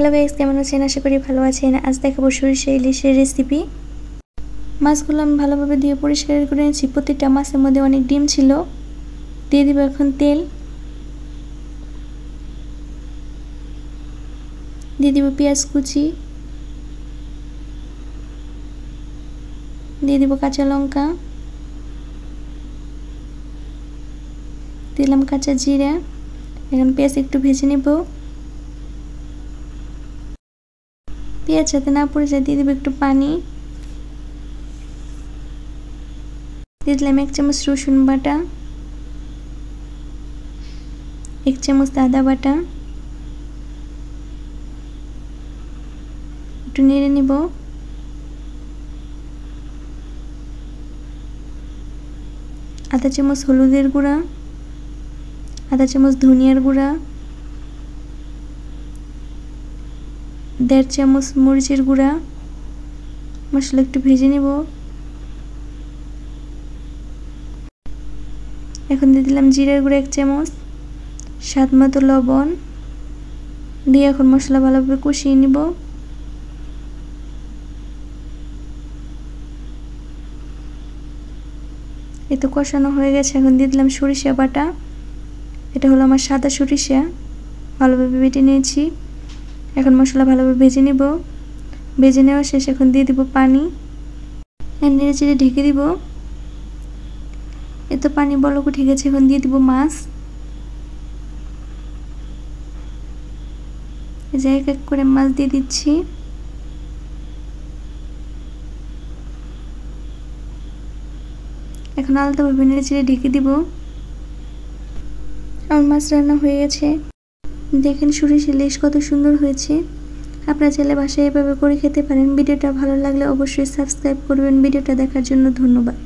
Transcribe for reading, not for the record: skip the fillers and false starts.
Hello guys, কেমন আছেন? আশা করি ভালো আছেন। আজ দেখাবো সরিষা ইলিশের রেসিপি। মাছগুলো আমি ভালোভাবে ধুয়ে পরিষ্কার করে নিয়েছি। প্রতিটা মাছের মধ্যে অনেক ডিম ছিল। দিয়ে দিব এখন তেল, দিয়ে দিব পেঁয়াজ কুচি, দিয়ে দিব কাঁচা লঙ্কা, দিলাম কাঁচা জিরা। এখন পেঁয়াজ একটু ভেজে নেব। পেঁয়াজ যাতে না পড়ে যায় দিয়ে দেবো একটু পানি। দিয়ে দিলাম 1 চামচ রসুন বাটা, 1 চামচ আদা বাটা। একটু নেড়ে নিব। আধা চামচ হলুদের গুঁড়া, আধা চামচ ধনিয়ার গুঁড়া, 1.5 চামচ মরিচের গুঁড়া। মশলা একটু ভেজে নেব। এখন দিয়ে দিলাম জিরার গুঁড়া 1 চামচ, স্বাদ মতো লবণ দিয়ে এখন মশলা ভালোভাবে কষিয়ে নিব। এই তো কষানো হয়ে গেছে। এখন দিয়ে দিলাম সরিষা বাটা। এটা হলো আমার সাদা সরিষা, ভালোভাবে বেটে নিয়েছি। এখন মশলা ভালোভাবে ভেজে নিব। ভেজে নেওয়া শেষ। এখন দিয়ে দিব পানি, নেড়ে চেড়ে ঢেকে দিব। এত পানি বলক উঠে গেছে। এখন দিয়ে দিব মাছ। এই যে এক এক করে মাছ দিয়ে দিচ্ছি। এখন আলাদাভাবে নেড়ে চেড়ে ঢেকে দিব। আমার মাছ রান্না হয়ে গেছে। দেখেন সরিষা ইলিশ কত সুন্দর হয়েছে। আপনারা চাইলে বাসায় এভাবে করে খেতে পারেন। ভিডিওটা ভালো লাগলে অবশ্যই সাবস্ক্রাইব করবেন। ভিডিওটা দেখার জন্য ধন্যবাদ।